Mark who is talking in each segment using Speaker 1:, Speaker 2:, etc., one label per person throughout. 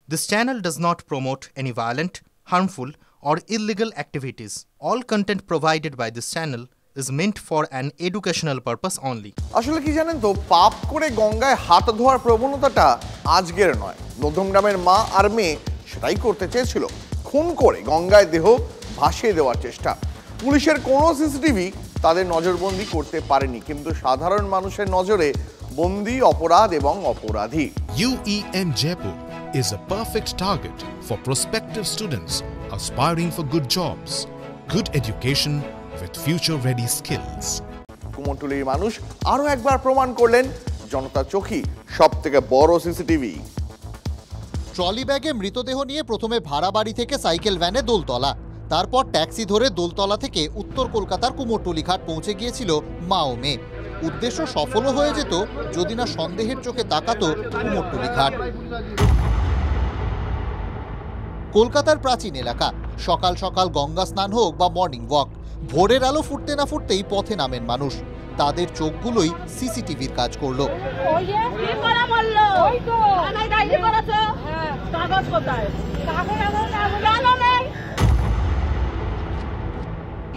Speaker 1: This channel does not promote any violent, harmful, or illegal activities. All content provided by this channel is meant for an educational purpose only.
Speaker 2: আসলে কি জানেন তো, পাপ করে গঙ্গায় হাত ধোয়ার প্রবণতাটা আজকের নয়। মধ্যমগ্রামের মা আর মেয়ে সেটাই করতে চেয়েছিল, খুন করে গঙ্গায় দেহ ভাসিয়ে দেওয়ার চেষ্টা। পুলিশের কোনো সিসিটিভি তাদের নজরবন্দি করতে পারেনি, কিন্তু সাধারণ মানুষের নজরে বন্দি অপরাধ এবং অপরাধী।
Speaker 3: UEM Jaipur is a perfect target for prospective students aspiring for good jobs, good education with future-ready skills.
Speaker 2: কুমোরটুলির মানুষ আরও একবার প্রমাণ করলেন জনতা চোখই সবথেকে বড় সিসিটিভি।
Speaker 4: ট্রলি ব্যাগে মৃতদেহ নিয়ে প্রথমে ভাড়া বাড়ি থেকে সাইকেল ভ্যানে দোলতলা, তারপর ট্যাক্সি ধরে দোলতলা থেকে উত্তর কলকাতার কুমোরটুলি ঘাট পৌঁছে গিয়েছিল মা ও মেয়ে। উদ্দেশ্য সফলও হয়ে যেত যদি না সন্দেহের চোখে তাকাতো কুমোরটুলি ঘাট। কলকাতার প্রাচীন এলাকা, সকাল সকাল গঙ্গা স্নান হোক বা মর্নিং ওয়াক, ভোরের আলো ফুটতে না ফুটতেই পথে নামেন মানুষ। তাদের চোখগুলোই সিসিটিভির কাজ করলো।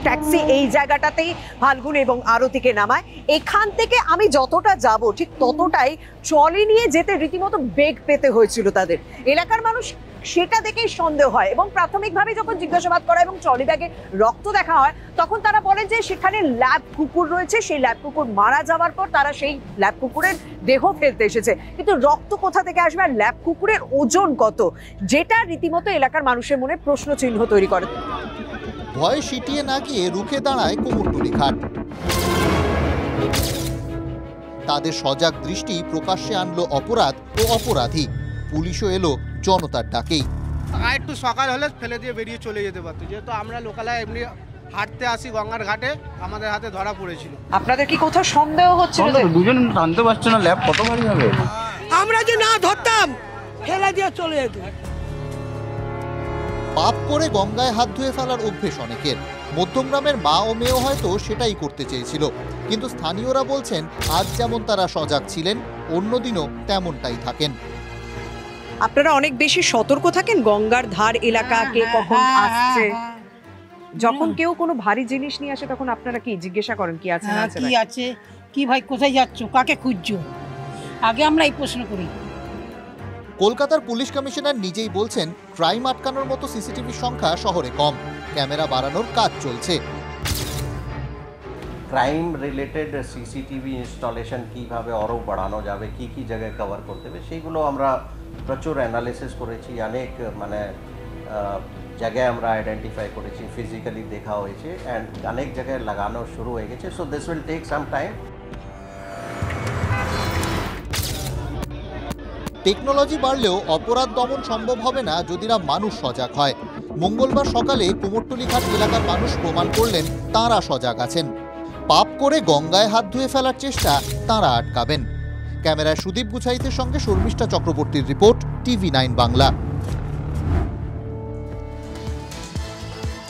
Speaker 5: ট্যাক্সি এই জায়গাটাতেই ফাল্গুন এবং আরতিকে নামায়। এখান থেকে আমি যতটা যাব ঠিক ততটাই ট্রলি নিয়ে যেতে রীতিমতো বেগ পেতে হয়েছিল তাদের। এলাকার মানুষ সেটা দেখেই সন্দেহ হয় এবং প্রাথমিকভাবে যখন জিজ্ঞাসাবাদ করা এবং ট্রলি ব্যাগে রক্ত দেখা হয় তখন তারা বলেন যে সেখানে ল্যাব কুকুর রয়েছে, সেই ল্যাব কুকুর মারা যাওয়ার পর তারা সেই ল্যাব কুকুরের দেহ ফেলতে এসেছে। কিন্তু রক্ত কোথা থেকে আসবে আর ল্যাব কুকুরের ওজন কত, যেটা রীতিমতো এলাকার মানুষের মনে প্রশ্ন চিহ্ন তৈরি করে।
Speaker 4: ভয়ে সিটিয়ে না গিয়ে রুখে দাঁড়ায় কুমোরটুলি ঘাট। তাদের সজাগ দৃষ্টি প্রকাশ্যে আনলো অপরাধ ও অপরাধী। পুলিশও এলো জনতার ডাকেই।
Speaker 6: একটু সকাল হলে ফেলে দিয়ে বেরিয়ে চলে যেতে পারতো, যেহেতু আমরা লোকালয়ে এমনি হাঁটতে আসি গঙ্গার ঘাটে, আমাদের হাতে ধরা পড়েছিল।
Speaker 5: আপনাদের কি কোথাও সন্দেহ হচ্ছে?
Speaker 7: দুজন জানতে পারছে না ল্যাব কত ভারী হবে।
Speaker 8: আমরা যে না ধরতাম ফেলে দিয়ে চলে যেত।
Speaker 4: পাপ করে গঙ্গায় হাত ধুয়ে ফেলার অভ্যেস অনেকের। মধ্যমগ্রামের মা ও মেয়েও হয়তো সেটাই করতে চেয়েছিল, কিন্তু স্থানীয়রা বলছেন আজ যেমন তারা সজাগ ছিলেন অন্যদিনও তেমনটাই থাকেন।
Speaker 5: আপনারা অনেক বেশি সতর্ক থাকেন গঙ্গার ধার এলাকা, কে কখন আসছে। যখন কেউ কোনো ভারী জিনিস নিয়ে আসে তখন আপনারা কি জিজ্ঞাসা করেন কি আছে না আছে,
Speaker 8: কি আছে, কি ভাই কোথায় যাচ্ছ, কাকে খুঁজছো, আগে আমরা এই প্রশ্ন করি।
Speaker 4: কলকাতার পুলিশ কমিশনার নিজেই বলছেন ক্রাইম আটকানোর মতো সিসিটিভির সংখ্যা শহরে কম, ক্যামেরা বাড়ানোর কাজ চলছে।
Speaker 9: ক্রাইম রিলেটেড সিসিটিভি ইনস্টলেশন কীভাবে আরও বাড়ানো যাবে, কি কি জায়গায় কভার করতে হবে সেইগুলো আমরা প্রচুর অ্যানালিসিস করেছি। অনেক জায়গায় আমরা আইডেন্টিফাই করেছি, ফিজিক্যালি দেখা হয়েছে অ্যান্ড অনেক জায়গায় লাগানো শুরু হয়ে গেছে। So this will take some time.
Speaker 4: Technology বাড়লেও অপরাধ দমন সম্ভব হবে না যদি না মানুষ সজাগ হয়। মঙ্গলবার সকালে কুমোরটুলি ঘাট এলাকার মানুষ প্রমাণ করলেন তাঁরা সজাগ আছেন। পাপ করে গঙ্গায় হাত ধুয়ে ফেলার চেষ্টা তাঁরা আটকাবেন। ক্যামেরায় সুদীপ গুছাইতের সঙ্গে শর্মিষ্ঠা চক্রবর্তীর রিপোর্ট, TV9 বাংলা।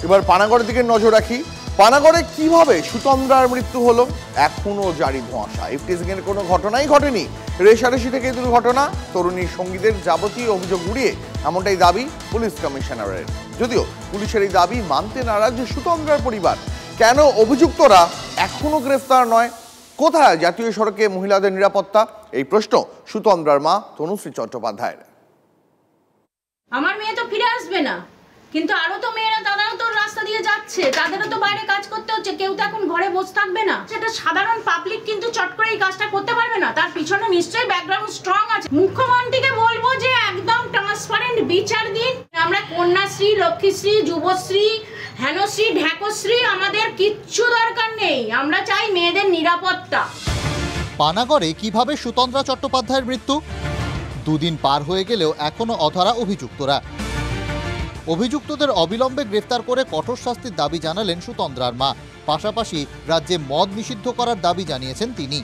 Speaker 2: এবার পানাগড়ের দিকে নজর রাখি। পানাগড়ে কিভাবে সুতন্দ্রার মৃত্যু হলো এখনো জারি ধোঁয়াশা। ইফটিজিং এর কোনো ঘটনাই ঘটেনি। রেশারেশি থেকে দুর্ঘটনা, তরুণীর সঙ্গীদের যাবতীয় অভিযোগ উড়িয়ে এমনটাই দাবি পুলিশ কমিশনারের। যদিও পুলিশের এই দাবি মানতে নারাজ সুতন্দ্রার পরিবার। কেন অভিযুক্তরা এখনো গ্রেফতার নয়? কোথায় জাতীয় সড়কে মহিলাদের নিরাপত্তা? এই প্রশ্ন সুতন্দ্রার মা তনুশ্রী চট্টোপাধ্যায়ের।
Speaker 10: আমার মেয়ে তো ফিরে আসবে না, কিন্তু আরো তো মেয়েরা তারাও তো রাস্তা দিয়ে যাচ্ছে, তাদেরও তো বাইরে কাজ করতে হচ্ছে, কেউ তো এখন ঘরে বসে থাকবে না। সেটা সাধারণ পাবলিক কিন্তু চট করে এই কাজটা করতে পারবে না, তার পিছনে নিশ্চয়ই ব্যাকগ্রাউন্ড স্ট্রং আছে। মুখ্যমন্ত্রীকে বলবো যে একদম ট্রান্সপারেন্ট বিচার দিন। আমরা কন্যাশ্রী, লক্ষ্মীশ্রী, যুবশ্রী, হেনশ্রী, ঢেকশ্রী আমাদের কিচ্ছু দরকার নেই, আমরা চাই মেয়েদের নিরাপত্তা।
Speaker 4: পানাগড়ে কিভাবে সুতন্দ্রা চট্টোপাধ্যায়ের মৃত্যু? দুদিন পার হয়ে গেলেও এখনো অধরা অভিযুক্তরা। অভিযুক্তদের অবিলম্বে গ্রেফতার করে কঠোর শাস্তির দাবি জানালেন সুতন্দ্রার মা। পাশাপাশি রাজ্যে মদ নিষিদ্ধ করার দাবি জানিয়েছেন তিনি।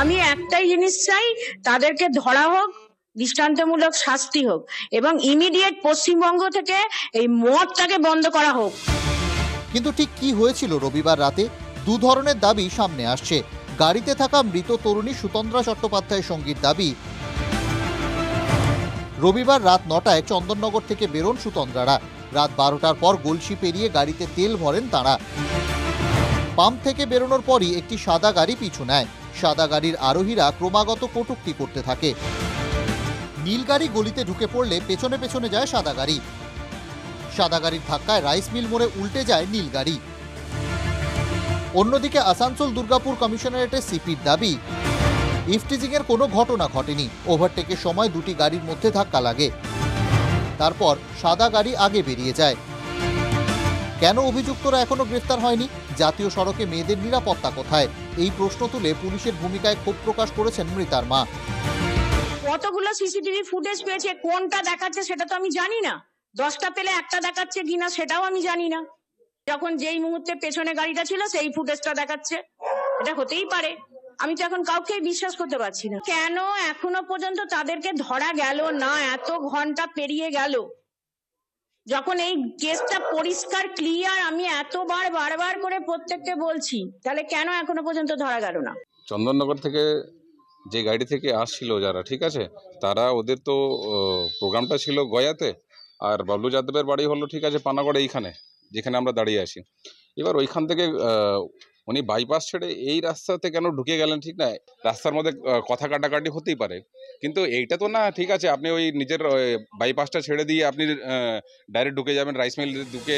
Speaker 10: আমি একটাই জিনিস চাই, তাদেরকে ধরা হোক, দৃষ্টান্তমূলক শাস্তি হোক এবং ইমিডিয়েট পশ্চিমবঙ্গ থেকে এই মদটাকে বন্ধ করা হোক।
Speaker 4: কিন্তু ঠিক কি হয়েছিল রবিবার রাতে? দু ধরনের দাবি সামনে আসছে। গাড়িতে থাকা মৃত তরুণী সুতন্দ্রা চট্টোপাধ্যায়ের সঙ্গীর দাবি রবিবার রাত 9টায় চন্দননগর থেকে বেরোন সুতন্দ্রারা। রাত 12টার পর গলসি পেরিয়ে গাড়িতে তেল ভরেন তাঁরা। পাম্প থেকে বেরোনোর পরই একটি সাদা গাড়ি পিছু নেয়। সাদা গাড়ির আরোহীরা ক্রমাগত কটূক্তি করতে থাকে। নীল গাড়ি গলিতে ঢুকে পড়লে পেছনে পেছনে যায় সাদা গাড়ি। সাদা গাড়ির ধাক্কায় রাইস মিল মোড়ে উল্টে যায় নীল গাড়ি। অন্যদিকে আসানসোল দুর্গাপুর কমিশনারেটের সিপির দাবি, ইফটিজিংয়ের কোনো ঘটনা ঘটেনি। ওভারটেকের সময় দুটি গাড়ির মধ্যে ধাক্কা লাগে, তারপর সাদা গাড়ি আগে বেরিয়ে যায়। কেন অভিযুক্তরা এখনো গ্রেফতার হয়নি? জাতীয় সড়কে মেয়েদের নিরাপত্তা কোথায়? এই প্রশ্ন তুলে পুলিশের ভূমিকায় ক্ষোভ প্রকাশ করেছেন মৃতার মা।
Speaker 10: কতগুলো সিসিটিভি ফুটেজ পেয়েছে, কোনটা দেখাচ্ছে সেটা তো আমি জানি না। 10টা পেলে একটা দেখাচ্ছে কিনা সেটাও আমি জানি না। যখন যেই মুহূর্তে পেছনে গাড়িটা ছিল সেই ফুটেজটা দেখাচ্ছে, এটা হতেই পারে। আমি তো এখন কাউকে বিশ্বাস করতে পারছি না। কেন এখনো পর্যন্ত তাদেরকে ধরা গেল না? এত ঘন্টা পেরিয়ে গেল, যখন এই কেসটা পরিষ্কার ক্লিয়ার, আমি এতবার বারবার করে প্রত্যেককে বলছি, তাহলে কেন এখনো পর্যন্ত ধরা গেল না?
Speaker 11: চন্দননগর থেকে যে গাড়ি থেকে আসছিল যারা, ঠিক আছে, তারা ওদের তো প্রোগ্রামটা ছিল গয়াতে, আর বাবলু যাদবের বাড়ি হলো ঠিক আছে পানাগড়ে, এইখানে যেখানে আমরা দাঁড়িয়ে আছি। এবার ওইখান থেকে উনি বাইপাস ছেড়ে এই রাস্তাতে কেন ঢুকে গেলেন ঠিক না। রাস্তার মধ্যে কথা কাটাকাটি হতেই পারে, কিন্তু এইটা তো না ঠিক আছে আপনি ওই নিজের বাইপাসটা ছেড়ে দিয়ে আপনি ডাইরেক্ট ঢুকে যাবেন রাইস মিল ঢুকে।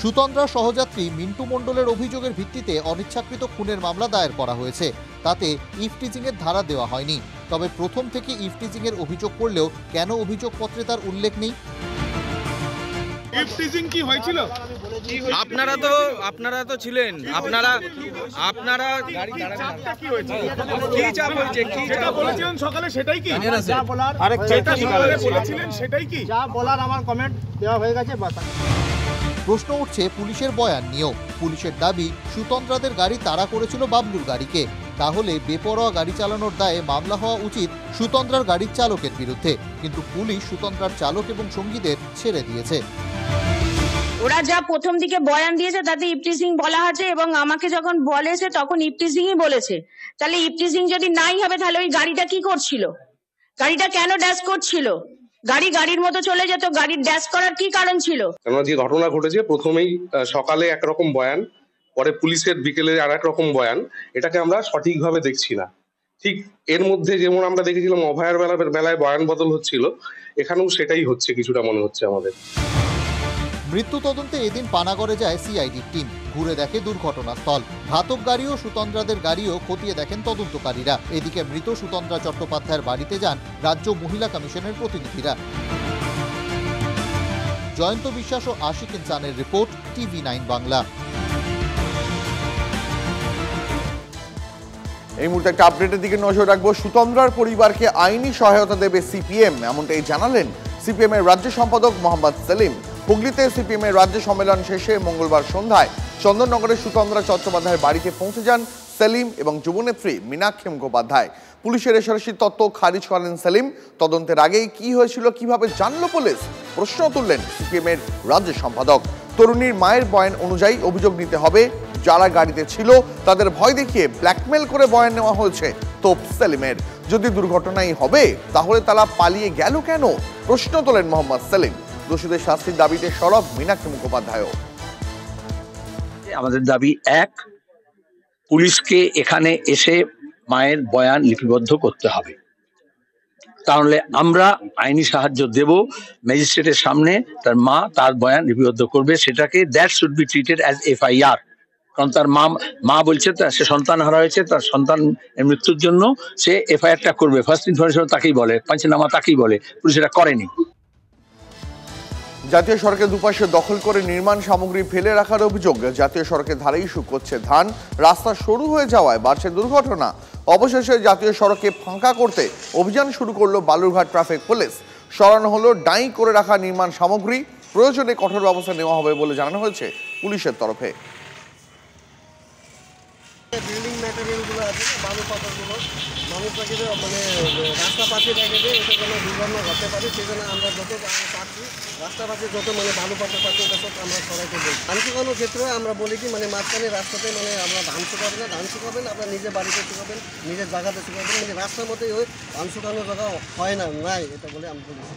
Speaker 4: সুতন্দ্রা সহযাত্রী মিন্টু মণ্ডলের অভিযোগের ভিত্তিতে অনিচ্ছাকৃত খুনের মামলা দায়ের করা হয়েছে। তাতে ইফটিজিংয়ের ধারা দেওয়া হয়নি। তবে প্রথম থেকে ইফটিজিংয়ের অভিযোগ করলেও কেন অভিযোগপত্রে তার উল্লেখ নেই?
Speaker 12: ইফটিজিং কি হয়েছিল? আপনারা তো ছিলেন, আপনারা কি হয়েছে, কি চাপ হয়েছে, কি চাপ বলেছিলেন সকালে সেটাই কি? যা বলার আরেকটা সকালে বলেছিলেন সেটাই কি? যা বলার আমার কমেন্ট দেওয়া হয়ে গেছে।
Speaker 4: প্রশ্ন উঠছে পুলিশের বয়ান নিয়েও। পুলিশের দাবি, সুতন্দ্রাদের গাড়ি তাড়া করেছিল বাবলুর গাড়িকে। তাহলে বেপরোয়া গাড়ি চালানোর দায়ে মামলা হওয়া উচিত সুতন্দ্রার গাড়ির চালকের বিরুদ্ধে। কিন্তু পুলিশ সুতন্দ্রার চালক এবং সঙ্গীদের ছেড়ে দিয়েছে।
Speaker 10: ওরা যা প্রথম দিকে বয়ান দিয়েছে তাতে ইফটিজিং বলা আছে, এবং আমাকে যখন বলেছে তখন ইফটিজিংই বলেছে। তাহলে ইফটিজিং যদি নাই হবে তাহলে ওই গাড়িটা কি করছিল? গাড়িটা কেন ড্যাশ করছিল? গাড়ির মতো চলে যেত, গাড়ির ড্যাশ করার কি কারণ ছিল?
Speaker 13: যে ঘটনা ঘটেছে, প্রথমেই সকালে একরকম বয়ান, পরে পুলিশের বিকেলে আর এক রকম বয়ান, এটাকে আমরা সঠিকভাবে দেখছি না। ঠিক এর মধ্যে যেমন আমরা দেখেছিলাম অভয়ার বেলায় বয়ান বদল হচ্ছিল, এখানেও সেটাই হচ্ছে কিছুটা মনে হচ্ছে আমাদের।
Speaker 4: মৃত্যু তদন্তে এদিন পানাগড়ে যায় সিআইডির টিম। ঘুরে দেখে দুর্ঘটনাস্থল। ঘাতক গাড়ি ও সুতন্দ্রাদের গাড়িও খতিয়ে দেখেন তদন্তকারীরা। এদিকে মৃত সুতন্দ্রা চট্টোপাধ্যায়ের বাড়িতে যান রাজ্য মহিলা কমিশনের প্রতিনিধিরা। জয়ন্ত বিশ্বাস ও আশিক ইনসানের রিপোর্ট, TV9 বাংলা।
Speaker 2: এই মুহূর্তে একটা আপডেটের দিকে নজর রাখবো। সুতন্দ্রার পরিবারকে আইনি সহায়তা দেবে সিপিএম, এমনটাই জানালেন সিপিএম এর রাজ্য সম্পাদক মোহাম্মদ সেলিম। হুগলিতে সিপিএম এর রাজ্য সম্মেলন শেষে মঙ্গলবার সন্ধ্যায় চন্দননগরের সুতন্দ্রা চট্টোপাধ্যায়ের বাড়িতে পৌঁছে যান সেলিম এবং যুবনেত্রী মীনাক্ষী মুখোপাধ্যায়। পুলিশের এসরাসির তথ্য খারিজ করেন সেলিম। তদন্তের আগেই কি হয়েছিল, কিভাবে জানলো পুলিশ, প্রশ্ন তুললেন সিপিএম এর রাজ্য সম্পাদক। তরুণীর মায়ের বয়ান অনুযায়ী অভিযোগ নিতে হবে। যারা গাড়িতে ছিল তাদের ভয় দেখিয়ে ব্ল্যাকমেল করে বয়ান নেওয়া হয়েছে তোপ সেলিমের। যদি দুর্ঘটনাই হবে তাহলে তারা পালিয়ে গেল কেন, প্রশ্ন তোলেন মোহাম্মদ সেলিম। দোষীদের শাস্তির দাবিতে সরব মীনাক্ষী মুখোপাধ্যায়।
Speaker 14: আমাদের দাবি এক, পুলিশকে এখানে এসে মায়ের বয়ান লিপিবদ্ধ করতে হবে, তাহলে আমরা আইনি সাহায্য দেব। ম্যাজিস্ট্রেটের সামনে তার মা তার বয়ান লিপিবদ্ধ করবে, সেটাকে that should be treated as FIR। কারণ তার মা বলছে সে সন্তান হারা হয়েছে, তার সন্তান মৃত্যুর জন্য সে FIR-টা করবে। ফার্স্ট ইনফরমেশন তাকেই বলে, পাঞ্চনামা তাকেই বলে, পুলিশ এটা করেনি।
Speaker 2: জাতীয় সড়কের দুপাশে দখল করে নির্মাণ সামগ্রী ফেলে রাখার অভিযোগ। জাতীয় সড়কের ধারেই শুকোচ্ছে ধান, রাস্তা সরু হয়ে যাওয়ায় বাড়ছে দুর্ঘটনা। অবশেষে জাতীয় সড়কে ফাঁকা করতে অভিযান শুরু করলো বালুরঘাট ট্রাফিক পুলিশ। সরানো হলো ডাই করে রাখা নির্মাণ সামগ্রী। প্রয়োজনে কঠোর ব্যবস্থা নেওয়া হবে বলে জানানো হয়েছে পুলিশের তরফে।
Speaker 6: বিল্ডিং ম্যাটেরিয়ালগুলো আছে, বালু পাথরগুলো
Speaker 15: মানুষ পাখিদের মানে রাস্তা পাশে রেখে দেয়, এটা কোনো দুর্ঘটনা ঘটতে পারে। সেই জন্য আমরা যত পাচ্ছি রাস্তা পাশে যত মানে বালু পাতা পাচ্ছি ওটা সব আমরা সবাইকে বলি। ধান শুকানোর ক্ষেত্রে আমরা বলি কি মানে মাঝখানে রাস্তাতে মানে আমরা ধান শুকাবেন না, ধান শুকাবেন আপনার নিজের বাড়িতে শুকাবেন, নিজের জায়গাতে শুকাবেন, মানে রাস্তার মধ্যে ওই ধান শুকানোর জায়গা হয় না, নাই এটা বলে আমি বলেছি।